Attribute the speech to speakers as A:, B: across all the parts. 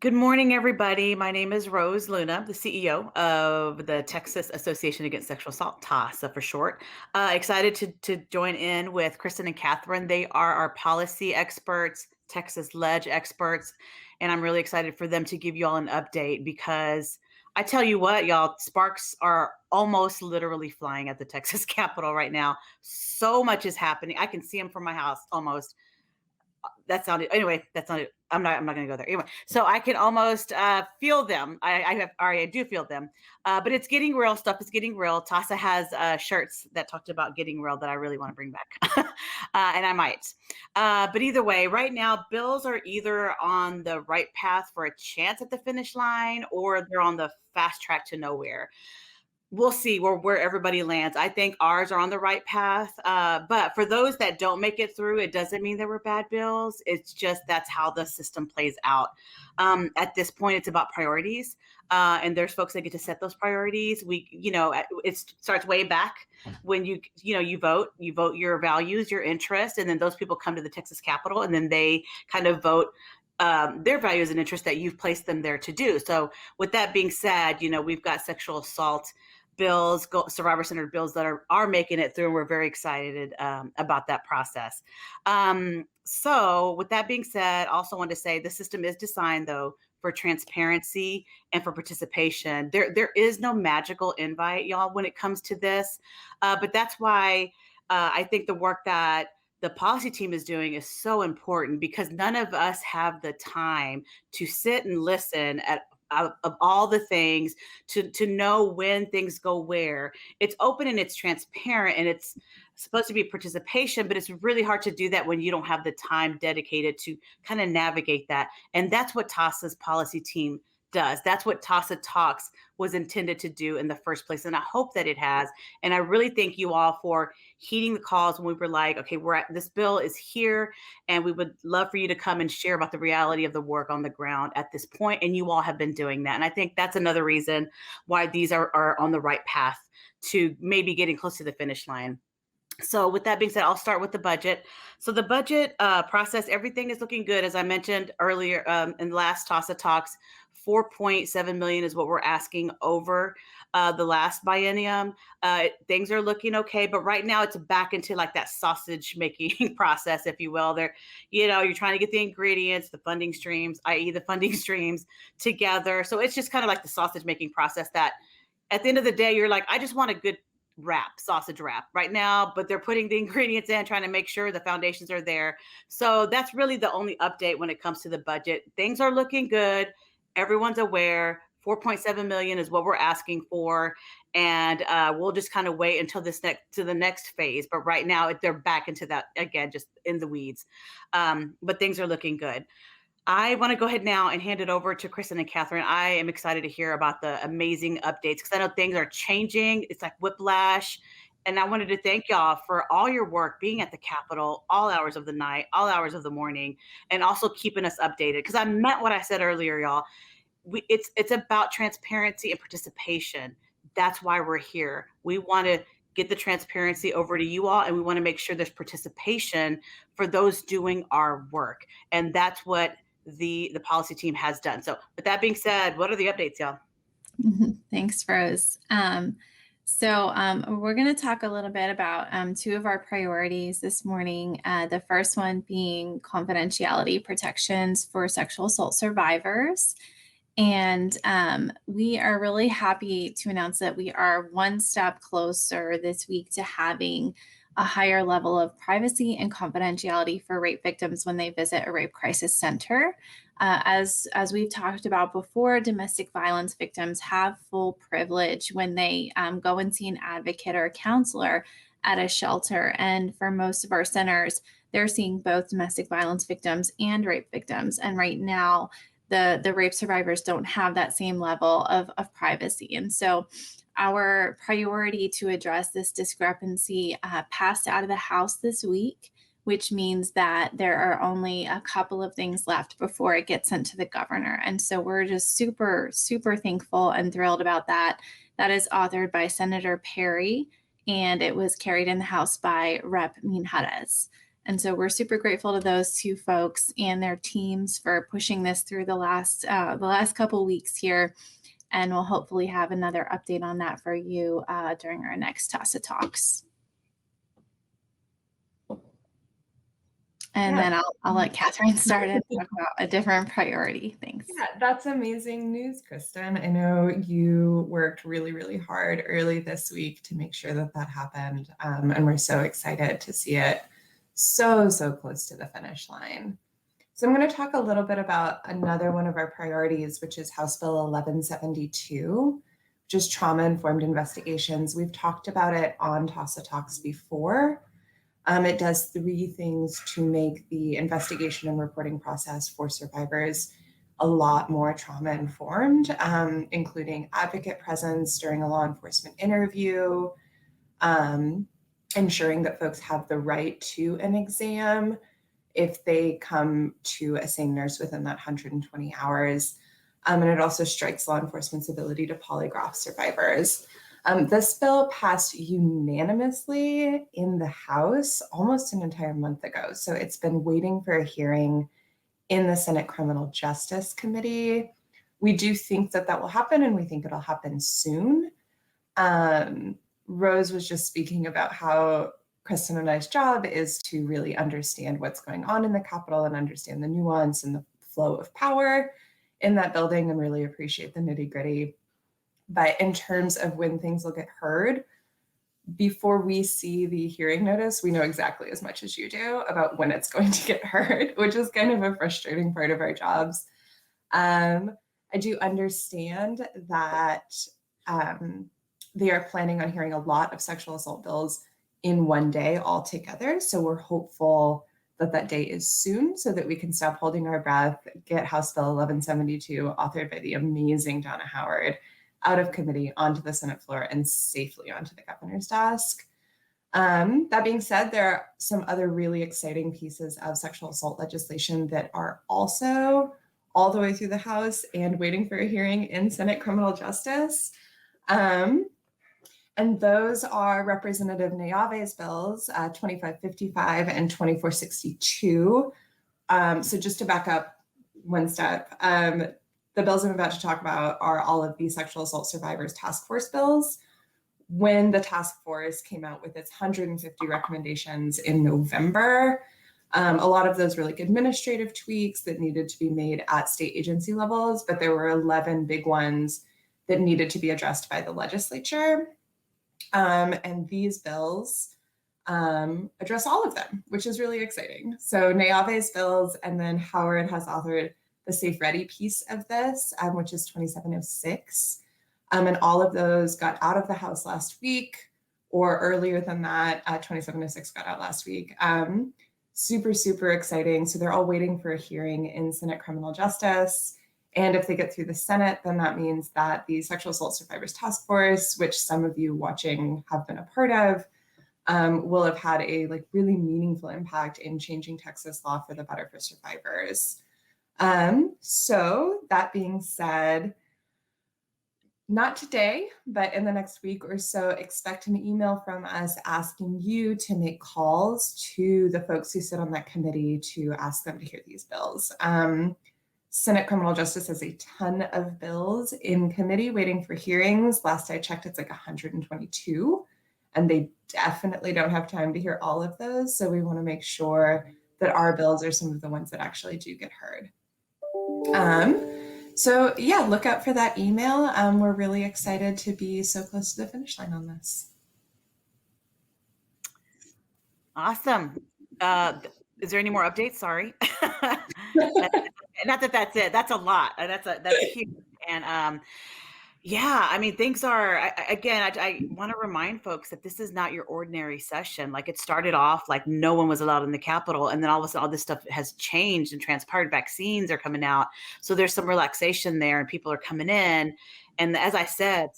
A: Good morning, everybody. My name is Rose Luna, the CEO of the Texas Association Against Sexual Assault, TAASA for short. Excited to join in with Kristen and Catherine. They are our policy experts, Texas Ledge experts, and I'm really excited for them to give you all an update because I tell you what, y'all, sparks are almost literally flying at the Texas Capitol right now. So much is happening. I can see them from my house almost. That sounded anyway. That's not. I'm not going to go there anyway. So I can almost feel them. I do feel them. But it's getting real. Stuff is getting real. TASA has shirts that talked about getting real that I really want to bring back, and I might. But either way, right now bills are either on the right path for a chance at the finish line, or they're on the fast track to nowhere. We'll see where everybody lands. I think ours are on the right path. But for those that don't make it through, it doesn't mean there were bad bills. It's just that's how the system plays out. At this point, it's about priorities. And there's folks that get to set those priorities. It starts way back when you vote your values, your interests, and then those people come to the Texas Capitol and then they kind of vote their values and interests that you've placed them there to do. So with that being said, we've got sexual assault bills, survivor-centered bills that are making it through, and we're very excited about that process. So with that being said, also want to say the system is designed, though, for transparency and for participation. There is no magical invite, y'all, when it comes to this. But that's why I think the work that the policy team is doing is so important because none of us have the time to sit and listen of all the things to know when things go where. It's open and it's transparent and it's supposed to be participation, but it's really hard to do that when you don't have the time dedicated to kind of navigate that. And that's what TASA's policy team does. That's what TAASA Talks was intended to do in the first place. And I hope that it has. And I really thank you all for heeding the calls when we were like, okay, this bill is here. And we would love for you to come and share about the reality of the work on the ground at this point. And you all have been doing that. And I think that's another reason why these are on the right path to maybe getting close to the finish line. So with that being said, I'll start with the budget. So the budget process, everything is looking good. As I mentioned earlier in the last TASA Talks, 4.7 million is what we're asking over the last biennium. Things are looking okay, but right now it's back into like that sausage making process, if you will. You're trying to get the ingredients, the funding streams, i.e. the funding streams together. So it's just kind of like the sausage making process that at the end of the day, you're like, I just want a good sausage wrap right now, but they're putting the ingredients in, trying to make sure the foundations are there. So that's really the only update when it comes to the budget. Things are looking good. Everyone's aware. 4.7 million is what we're asking for. And we'll just kind of wait until the next phase. But right now they're back into that again, just in the weeds. But things are looking good. I want to go ahead now and hand it over to Kristen and Catherine. I am excited to hear about the amazing updates because I know things are changing. It's like whiplash. And I wanted to thank y'all for all your work being at the Capitol, all hours of the night, all hours of the morning, and also keeping us updated. Because I meant what I said earlier, y'all. It's about transparency and participation. That's why we're here. We want to get the transparency over to you all, and we want to make sure there's participation for those doing our work. And that's what the policy team has done. So with that being said, what are the updates, y'all?
B: Thanks, Rose. We're going to talk a little bit about two of our priorities this morning. The first one being confidentiality protections for sexual assault survivors. And we are really happy to announce that we are one step closer this week to having a higher level of privacy and confidentiality for rape victims when they visit a rape crisis center. As we've talked about before, domestic violence victims have full privilege when they go and see an advocate or a counselor at a shelter. And for most of our centers, they're seeing both domestic violence victims and rape victims. And right now, the rape survivors don't have that same level of privacy. And so our priority to address this discrepancy passed out of the House this week, which means that there are only a couple of things left before it gets sent to the governor. And so we're just super, super thankful and thrilled about that. That is authored by Senator Perry, and it was carried in the House by Rep. Minjarez. And so we're super grateful to those two folks and their teams for pushing this through the last couple weeks here. And we'll hopefully have another update on that for you during our next TAASA Talks. And then I'll let Catherine start and talk about a different priority. Thanks.
C: Yeah, that's amazing news, Kristen. I know you worked really, really hard early this week to make sure that that happened. And we're so excited to see it so close to the finish line. So I'm going to talk a little bit about another one of our priorities, which is House Bill 1172, which is trauma-informed investigations. We've talked about it on TAASA Talks before. It does three things to make the investigation and reporting process for survivors a lot more trauma-informed, including advocate presence during a law enforcement interview, ensuring that folks have the right to an exam if they come to a SANE nurse within that 120 hours. And it also strikes law enforcement's ability to polygraph survivors. This bill passed unanimously in the House almost an entire month ago. So it's been waiting for a hearing in the Senate Criminal Justice Committee. We do think that that will happen, and we think it'll happen soon. Rose was just speaking about how Kristen and I's job is to really understand what's going on in the Capitol and understand the nuance and the flow of power in that building and really appreciate the nitty-gritty. But in terms of when things will get heard, before we see the hearing notice, we know exactly as much as you do about when it's going to get heard, which is kind of a frustrating part of our jobs. I do understand that they are planning on hearing a lot of sexual assault bills in one day all together. So we're hopeful that that day is soon so that we can stop holding our breath, get House Bill 1172, authored by the amazing Donna Howard, out of committee onto the Senate floor and safely onto the governor's desk. That being said, there are some other really exciting pieces of sexual assault legislation that are also all the way through the House and waiting for a hearing in Senate Criminal Justice. And those are Representative Nayave's bills, 2555 and 2462. So just to back up one step, the bills I'm about to talk about are all of the sexual assault survivors task force bills. When the task force came out with its 150 recommendations in November, a lot of those were like administrative tweaks that needed to be made at state agency levels, but there were 11 big ones that needed to be addressed by the legislature. And these bills address all of them, which is really exciting. So Nayave's bills, and then Howard has authored the Safe Ready piece of this, which is 2706. And all of those got out of the House last week, or earlier than that, 2706 got out last week. Super exciting. So they're all waiting for a hearing in Senate Criminal Justice. And if they get through the Senate, then that means that the Sexual Assault Survivors Task Force, which some of you watching have been a part of, will have had a really meaningful impact in changing Texas law for the better for survivors. So that being said, not today, but in the next week or so, expect an email from us asking you to make calls to the folks who sit on that committee to ask them to hear these bills. Senate Criminal Justice has a ton of bills in committee waiting for hearings. Last I checked, it's like 122, and they definitely don't have time to hear all of those. So we want to make sure that our bills are some of the ones that actually do get heard. So yeah, look out for that email. We're really excited to be so close to the finish line on this.
A: Awesome. Is there any more updates? Sorry. Not that that's it. That's a lot. That's huge. And yeah, I mean, things are, I want to remind folks that this is not your ordinary session. Like, it started off like no one was allowed in the Capitol. And then all of a sudden, all this stuff has changed and transpired. Vaccines are coming out. So there's some relaxation there and people are coming in. And as I said,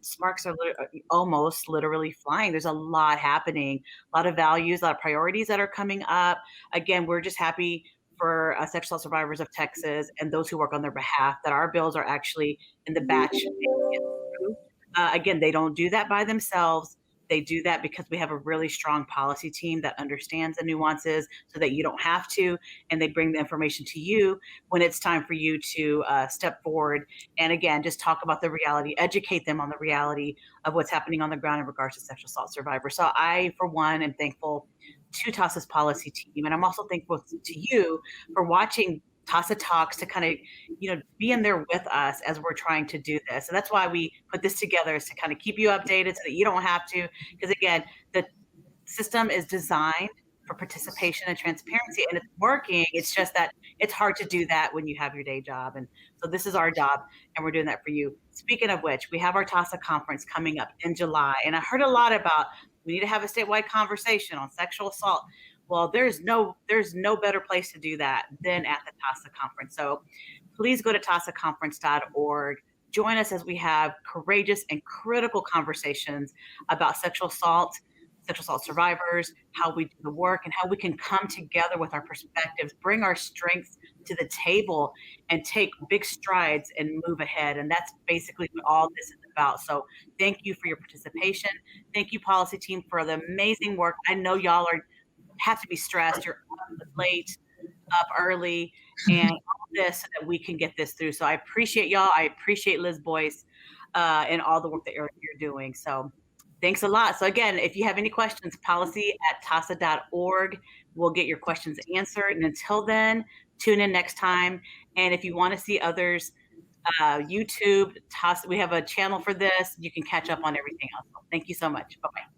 A: sparks are almost literally flying. There's a lot happening, a lot of values, a lot of priorities that are coming up. Again, we're just happy for sexual assault survivors of Texas and those who work on their behalf that our bills are actually in the batch. Again, they don't do that by themselves. They do that because we have a really strong policy team that understands the nuances so that you don't have to, and they bring the information to you when it's time for you to step forward. And again, just talk about the reality, educate them on the reality of what's happening on the ground in regards to sexual assault survivors. So I, for one, am thankful to TASA's policy team. And I'm also thankful to you for watching TASA Talks to kind of, be in there with us as we're trying to do this. And that's why we put this together, is to kind of keep you updated so that you don't have to. Because again, the system is designed for participation and transparency, and it's working. It's just that it's hard to do that when you have your day job. And so this is our job, and we're doing that for you. Speaking of which, we have our TASA conference coming up in July. And I heard a lot about, we need to have a statewide conversation on sexual assault. Well, there's no better place to do that than at the TASA conference. So please go to TASAconference.org. Join us as we have courageous and critical conversations about sexual assault survivors, how we do the work, and how we can come together with our perspectives, bring our strengths to the table, and take big strides and move ahead. And that's basically what all this is about. So thank you for your participation. Thank you, policy team, for the amazing work. I know y'all have to be stressed. You're up late, up early, and all this so that we can get this through. So I appreciate y'all. I appreciate Liz Boyce and all the work that you're doing. So thanks a lot. So again, if you have any questions, policy@taasa.org. We'll get your questions answered. And until then, tune in next time. And if you want to see others, YouTube, TASA, we have a channel for this. You can catch up on everything else. Thank you so much. Bye-bye.